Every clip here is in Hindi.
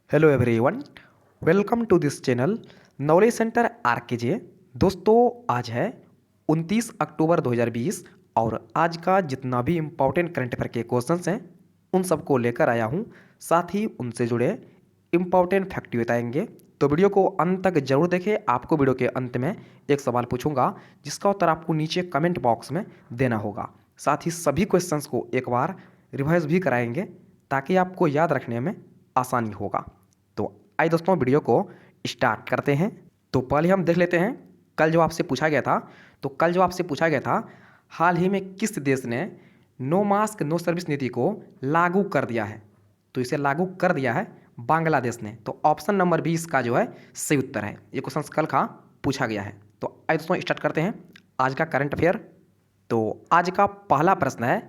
Hello everyone, welcome to this channel knowledge centre RKJ. दोस्तों, आज है 29 अक्टूबर 2020 और आज का जितना भी इम्पोर्टेंट करंट अफेयर के क्वेश्चंस हैं उन सबको लेकर आया हूं। साथ ही उनसे जुड़े इम्पोर्टेंट फैक्ट बताएंगे, तो वीडियो को अंत तक जरूर देखें। आपको वीडियो के अंत में एक सवाल पूछूंगा जिसका उत्तर आपको नीचे कमेंट बॉक्स में देना होगा। साथ ही सभी क्वेश्चंस को एक बार रिवाइज भी कराएंगे ताकि आपको याद रखने में आसानी होगा। तो आइए दोस्तों, वीडियो को स्टार्ट करते हैं। तो पहले हम देख लेते हैं कल जो आपसे पूछा गया था। तो कल जो आपसे पूछा गया था, हाल ही में किस देश ने नो मास्क नो सर्विस नीति को लागू कर दिया है? तो इसे लागू कर दिया है बांग्लादेश ने। तो ऑप्शन नंबर 20 का जो है सही उत्तर है। ये क्वेश्चन कल का पूछा गया है। तो आइए दोस्तों स्टार्ट करते हैं आज का करंट अफेयर। तो आज का पहला प्रश्न है,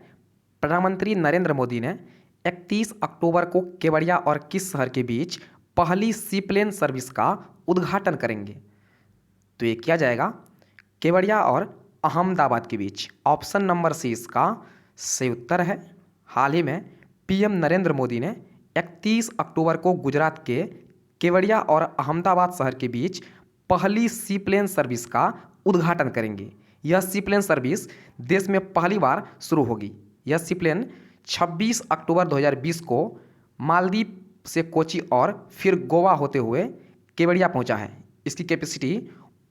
प्रधानमंत्री नरेंद्र मोदी ने 31 अक्टूबर को केवड़िया और किस शहर के बीच पहली सीप्लेन सर्विस का उद्घाटन करेंगे? तो ये किया जाएगा केवड़िया और अहमदाबाद के बीच। ऑप्शन नंबर सी इसका सही उत्तर है। हाल ही में पीएम नरेंद्र मोदी ने 31 अक्टूबर को गुजरात के केवड़िया और अहमदाबाद शहर के बीच पहली सीप्लेन सर्विस का उद्घाटन करेंगे। यह सीप्लेन सर्विस देश में पहली बार शुरू होगी। यह सीप्लेन 26 अक्टूबर 2020 को मालदीव से कोची और फिर गोवा होते हुए केवड़िया पहुंचा है। इसकी कैपेसिटी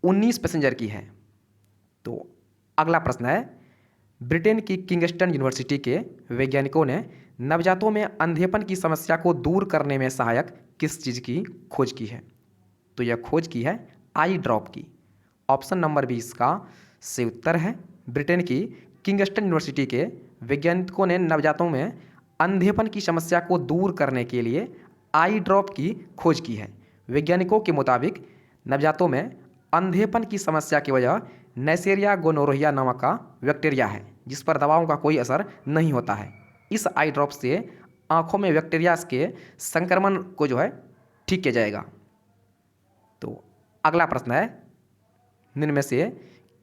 19 पैसेंजर की है। तो अगला प्रश्न है, ब्रिटेन की किंगस्टन यूनिवर्सिटी के वैज्ञानिकों ने नवजातों में अंधेपन की समस्या को दूर करने में सहायक किस चीज़ की खोज की है? तो यह खोज की है आई ड्रॉप की। ऑप्शन नंबर 20 का सही उत्तर है। ब्रिटेन की किंगस्टन यूनिवर्सिटी के वैज्ञानिकों ने नवजातों में अंधेपन की समस्या को दूर करने के लिए आई ड्रॉप की खोज की है। वैज्ञानिकों के मुताबिक नवजातों में अंधेपन की समस्या की वजह नेसेरिया गोनोरोहिया नामक का बैक्टीरिया है, जिस पर दवाओं का कोई असर नहीं होता है। इस आई ड्रॉप से आंखों में बैक्टीरिया के संक्रमण को जो है ठीक किया जाएगा। तो अगला प्रश्न है, निम्न में से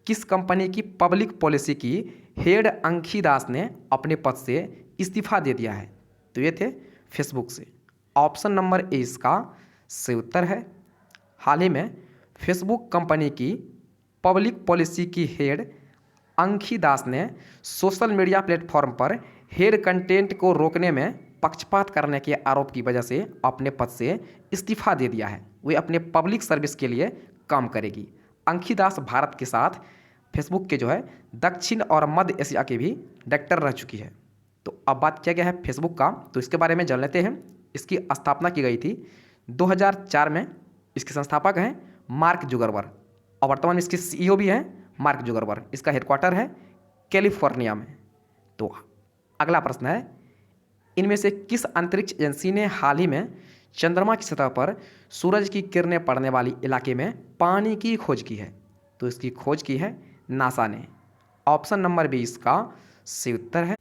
किस कंपनी की पब्लिक पॉलिसी की हेड अंखी दास ने अपने पद से इस्तीफा दे दिया है? तो ये थे फेसबुक से। ऑप्शन नंबर ए इसका सही उत्तर है। हाल ही में फेसबुक कंपनी की पब्लिक पॉलिसी की हेड अंखी दास ने सोशल मीडिया प्लेटफॉर्म पर हेड कंटेंट को रोकने में पक्षपात करने के आरोप की वजह से अपने पद से इस्तीफा दे दिया है। वे अपने पब्लिक सर्विस के लिए काम करेगी। अंखी दास भारत के साथ फेसबुक के जो है दक्षिण और मध्य एशिया के भी डायरेक्टर रह चुकी है। तो अब बात किया गया है फेसबुक का, तो इसके बारे में जान लेते हैं। इसकी स्थापना की गई थी 2004 में। इसके संस्थापक हैं मार्क जुगरबर्ग और वर्तमान में इसके सीईओ भी हैं मार्क जुगरबर्ग। इसका हेडक्वार्टर है कैलिफोर्निया में। तो अगला प्रश्न है, इनमें से किस अंतरिक्ष एजेंसी ने हाल ही में चंद्रमा की सतह पर सूरज की किरणें पड़ने वाली इलाके में पानी की खोज की है? तो इसकी खोज की है नासा ने। ऑप्शन नंबर 20 का सही उत्तर है।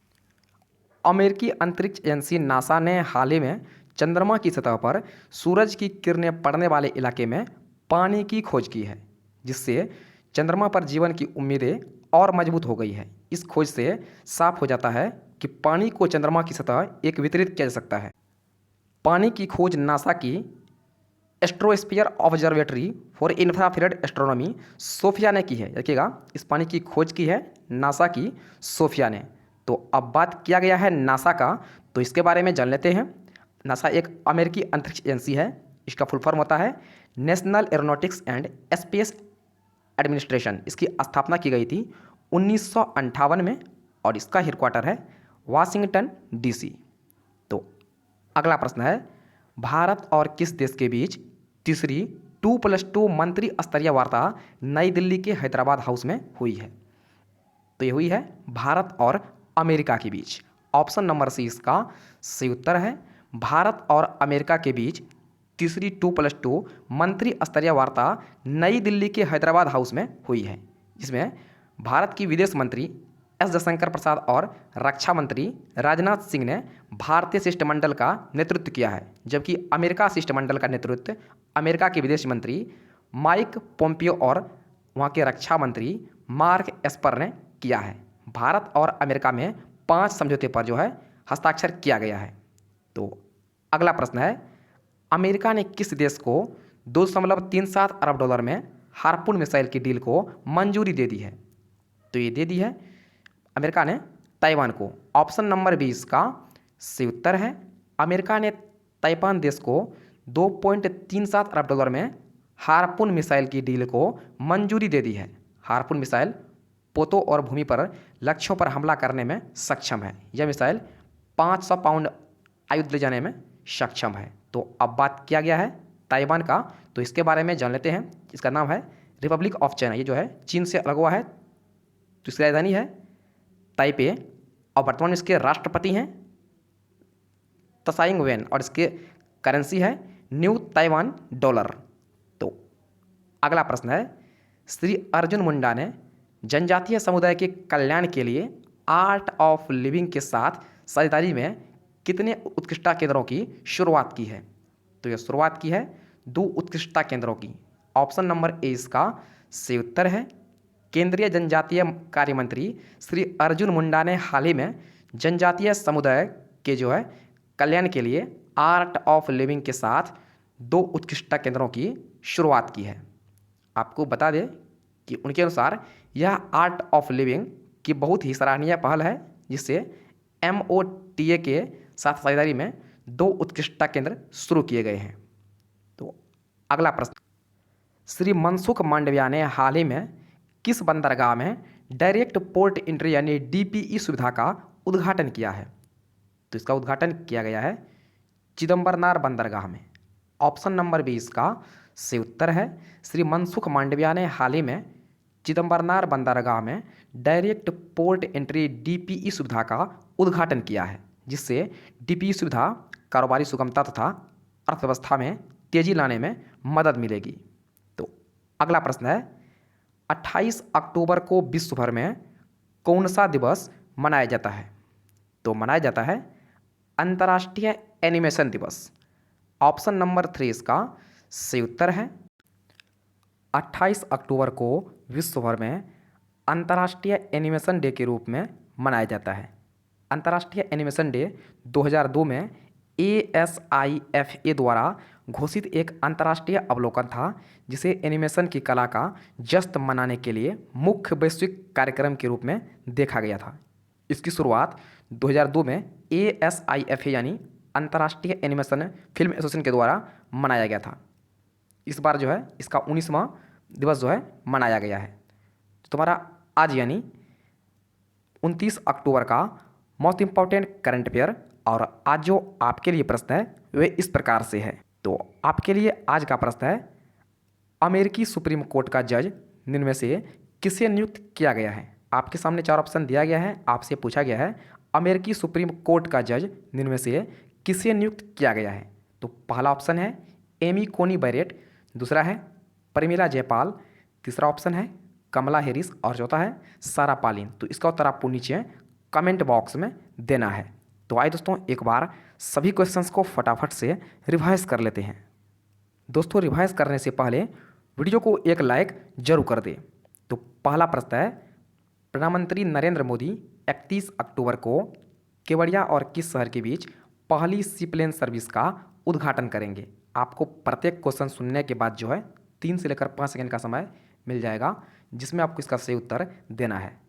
अमेरिकी अंतरिक्ष एजेंसी नासा ने हाल ही में चंद्रमा की सतह पर सूरज की किरणें पड़ने वाले इलाके में पानी की खोज की है, जिससे चंद्रमा पर जीवन की उम्मीदें और मजबूत हो गई है। इस खोज से साफ हो जाता है कि पानी को चंद्रमा की सतह एक वितरित किया जा सकता है। पानी की खोज नासा की astrosphere observatory for infrared astronomy SOFIA ने की है। देखिएगा, इस पानी की खोज की है नासा की सोफिया ने। तो अब बात किया गया है नासा का, तो इसके बारे में जान लेते हैं। नासा एक अमेरिकी अंतरिक्ष एजेंसी है। इसका फुल फॉर्म होता है national aeronautics and space administration. इसकी स्थापना की गई थी 1958 में और इसका हेडक्वार्टर है वाशिंगटन डीसी। तो अगला प्रश्न है, भारत और किस देश के बीच तीसरी 2+2 मंत्री स्तरीय वार्ता नई दिल्ली के हैदराबाद हाउस में हुई है? तो ये हुई है भारत और अमेरिका के बीच। ऑप्शन नंबर सी इसका सही उत्तर है। भारत और अमेरिका के बीच तीसरी 2+2 मंत्री स्तरीय वार्ता नई दिल्ली के हैदराबाद हाउस में हुई है, जिसमें भारत की विदेश मंत्री एस जयशंकर प्रसाद और रक्षा मंत्री राजनाथ सिंह ने भारतीय शिष्टमंडल का नेतृत्व किया है, जबकि अमेरिका शिष्टमंडल का नेतृत्व अमेरिका के विदेश मंत्री माइक पोम्पियो और वहाँ के रक्षा मंत्री मार्क एस्पर ने किया है। भारत और अमेरिका में 5 समझौते पर जो है हस्ताक्षर किया गया है। तो अगला प्रश्न है, अमेरिका ने किस देश को 2.37 अरब डॉलर में हार्पून मिसाइल की डील को मंजूरी दे दी है? तो ये दे दी है अमेरिका ने ताइवान को। ऑप्शन नंबर 20 का सही उत्तर है अमेरिका ने ताइवान देश को 2.37 अरब डॉलर में हार्पून मिसाइल की डील को मंजूरी दे दी है। हार्पून मिसाइल पोतों और भूमि पर लक्ष्यों पर हमला करने में सक्षम है। यह मिसाइल 500 पाउंड आयुध ले जाने में सक्षम है। तो अब बात किया गया है ताइवान का, तो इसके बारे में जान लेते हैं। इसका नाम है रिपब्लिक ऑफ चाइना। ये जो है चीन से अलग हुआ है, तो इसकी राजधानी है ताइपे और वर्तमान में इसके राष्ट्रपति हैं त्साई वेन और इसके करेंसी है न्यू ताइवान डॉलर। तो अगला प्रश्न है श्री अर्जुन मुंडा ने जनजातीय समुदाय के कल्याण के लिए आर्ट ऑफ लिविंग के साथ साझेदारी में कितने उत्कृष्टता केंद्रों की शुरुआत की है? तो यह शुरुआत की है 2 उत्कृष्टता केंद्रों की। ऑप्शन नंबर ए इसका सही उत्तर है केंद्रीय जनजातीय कार्य मंत्री श्री अर्जुन मुंडा ने हाल ही में जनजातीय समुदाय के जो है कल्याण के लिए आर्ट ऑफ लिविंग के साथ 2 उत्कृष्टता केंद्रों की शुरुआत की है। आपको बता दें कि उनके अनुसार यह आर्ट ऑफ लिविंग की बहुत ही सराहनीय पहल है, जिससे MOTA के साथ साझेदारी में 2 उत्कृष्टता केंद्र शुरू किए गए हैं। तो अगला प्रश्न श्री मनसुख मांडविया ने हाल ही में किस बंदरगाह में डायरेक्ट पोर्ट एंट्री यानी DPE सुविधा का उद्घाटन किया है? तो इसका उद्घाटन किया गया है चिदम्बरनार बंदरगाह में। ऑप्शन नंबर 20 का सही उत्तर है श्री मनसुख मांडविया ने हाल ही में चिदम्बरनार बंदरगाह में डायरेक्ट पोर्ट एंट्री DPE सुविधा का उद्घाटन किया है, जिससे DPE सुविधा कारोबारी सुगमता तथा अर्थव्यवस्था में तेजी लाने में मदद मिलेगी। तो अगला प्रश्न है 28 अक्टूबर को विश्व भर में कौन सा दिवस मनाया जाता है? तो मनाया जाता है अंतर्राष्ट्रीय एनिमेशन दिवस। ऑप्शन नंबर 3 इसका सही उत्तर है 28 अक्टूबर को विश्व भर में अंतर्राष्ट्रीय एनिमेशन डे के रूप में मनाया जाता है। अंतर्राष्ट्रीय एनिमेशन डे 2002 में ASIFA द्वारा घोषित एक अंतर्राष्ट्रीय अवलोकन था, जिसे एनिमेशन की कला का जश्न मनाने के लिए मुख्य वैश्विक कार्यक्रम के रूप में देखा गया था। इसकी शुरुआत 2002 में ASIFA यानी अंतर्राष्ट्रीय एनिमेशन फिल्म एसोसिएशन के द्वारा मनाया गया था। इस बार जो है इसका 19वां दिवस जो है मनाया गया है। तो तुम्हारा आज यानी 29 अक्टूबर का मोस्ट इम्पॉर्टेंट करंट अफेयर और आज जो आपके लिए प्रश्न है वे इस प्रकार से है। तो आपके लिए आज का प्रश्न है अमेरिकी सुप्रीम कोर्ट का जज निम्न में से किसे नियुक्त किया गया है? आपके सामने 4 ऑप्शन दिया गया है, आपसे पूछा गया है अमेरिकी सुप्रीम कोर्ट का जज निम्न में से किसे नियुक्त किया गया है? तो पहला ऑप्शन है एमी कोनी बैरेट, दूसरा है परमिला जयपाल, तीसरा ऑप्शन है कमला हैरिस और चौथा है सारा पालिन। तो इसका उत्तर आपको नीचे कमेंट बॉक्स में देना है। तो आइए दोस्तों एक बार सभी क्वेश्चंस को फटाफट से रिवाइज कर लेते हैं। दोस्तों रिवाइज करने से पहले वीडियो को एक लाइक जरूर कर दें। तो पहला प्रश्न है प्रधानमंत्री नरेंद्र मोदी 31 अक्टूबर को केवड़िया और किस शहर के बीच पहली सीप्लेन सर्विस का उद्घाटन करेंगे? आपको प्रत्येक क्वेश्चन सुनने के बाद जो है 3 से लेकर 5 सेकंड का समय मिल जाएगा, जिसमें आपको इसका सही उत्तर देना है।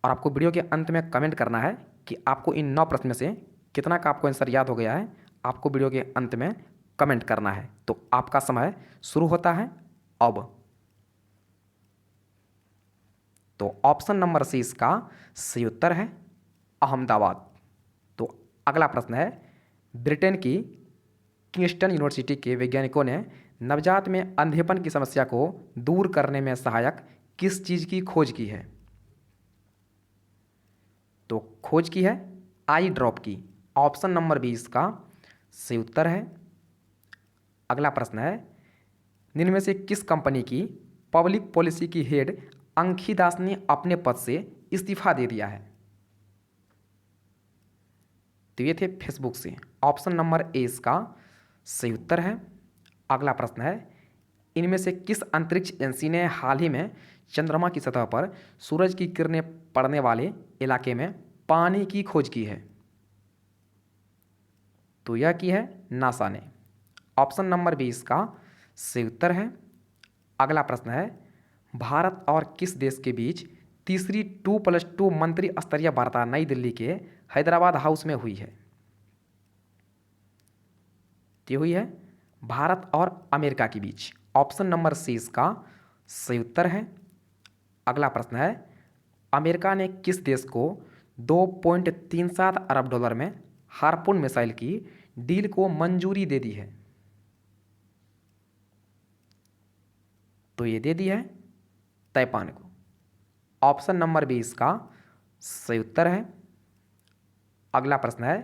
और आपको वीडियो के अंत में कमेंट करना है कि आपको इन 9 प्रश्न में से कितना का आपको आंसर याद हो गया है। आपको वीडियो के अंत में कमेंट करना है। तो आपका समय शुरू होता है अब। तो ऑप्शन नंबर सी इसका सही उत्तर है अहमदाबाद। तो अगला प्रश्न है ब्रिटेन की किंगस्टन यूनिवर्सिटी के वैज्ञानिकों ने नवजात में अंधेपन की समस्या को दूर करने में सहायक किस चीज़ की खोज की है? तो खोज की है आई ड्रॉप की। ऑप्शन नंबर 20 का सही उत्तर है। अगला प्रश्न है निम्न में से किस कंपनी की पब्लिक पॉलिसी की हेड अंखी दास ने अपने पद से इस्तीफा दे दिया है? तो ये थे फेसबुक से। ऑप्शन नंबर ए इसका सही उत्तर है। अगला प्रश्न है इनमें से किस अंतरिक्ष एजेंसी ने हाल ही में चंद्रमा की सतह पर सूरज की किरणें पड़ने वाले इलाके में पानी की खोज की है? तो यह की है नासा ने। ऑप्शन नंबर बी इसका सही उत्तर है। अगला प्रश्न है, भारत और किस देश के बीच तीसरी 2+2 मंत्री स्तरीय वार्ता नई दिल्ली के हैदराबाद हाउस में हुई है? ये हुई है भारत और अमेरिका के बीच। ऑप्शन नंबर सी इसका सही उत्तर है। अगला प्रश्न है, अमेरिका ने किस देश को 2.37 अरब डॉलर में हार्पून मिसाइल की डील को मंजूरी दे दी है? तो ये दे दी है ताइवान को। ऑप्शन नंबर बी इसका सही उत्तर है। अगला प्रश्न है,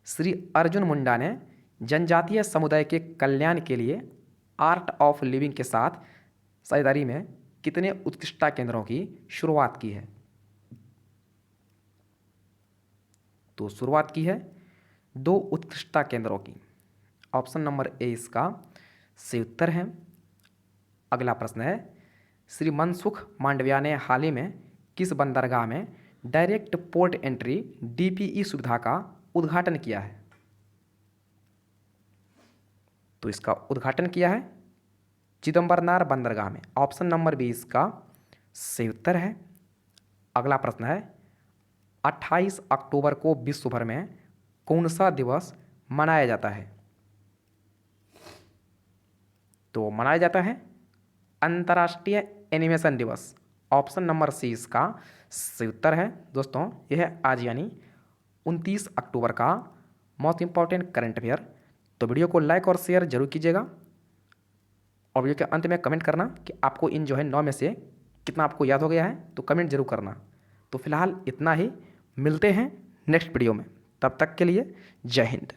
श्री अर्जुन मुंडा ने जनजातीय समुदाय के कल्याण के लिए आर्ट ऑफ लिविंग के साथ साझेदारी में कितने उत्कृष्टता केंद्रों की शुरुआत की है? तो शुरुआत की है 2 उत्कृष्टता केंद्रों की। ऑप्शन नंबर ए इसका सही उत्तर है। अगला प्रश्न है, श्री मनसुख मांडविया ने हाल ही में किस बंदरगाह में डायरेक्ट पोर्ट एंट्री डीपीई सुविधा का उद्घाटन किया है? तो इसका उद्घाटन किया है चिदम्बरनार बंदरगाह में। ऑप्शन नंबर बी इसका सही उत्तर है। अगला प्रश्न है, 28 अक्टूबर को विश्व भर में कौन सा दिवस मनाया जाता है? तो मनाया जाता है अंतर्राष्ट्रीय एनिमेशन दिवस। ऑप्शन नंबर सी इसका सही उत्तर है। दोस्तों, यह आज यानी 29 अक्टूबर का मोस्ट इंपॉर्टेंट करंट अफेयर। तो वीडियो को लाइक और शेयर जरूर कीजिएगा और वीडियो के अंत में कमेंट करना कि आपको इन जो है 9 में से कितना आपको याद हो गया है, तो कमेंट जरूर करना। तो फिलहाल इतना ही, मिलते हैं नेक्स्ट वीडियो में। तब तक के लिए जय हिंद।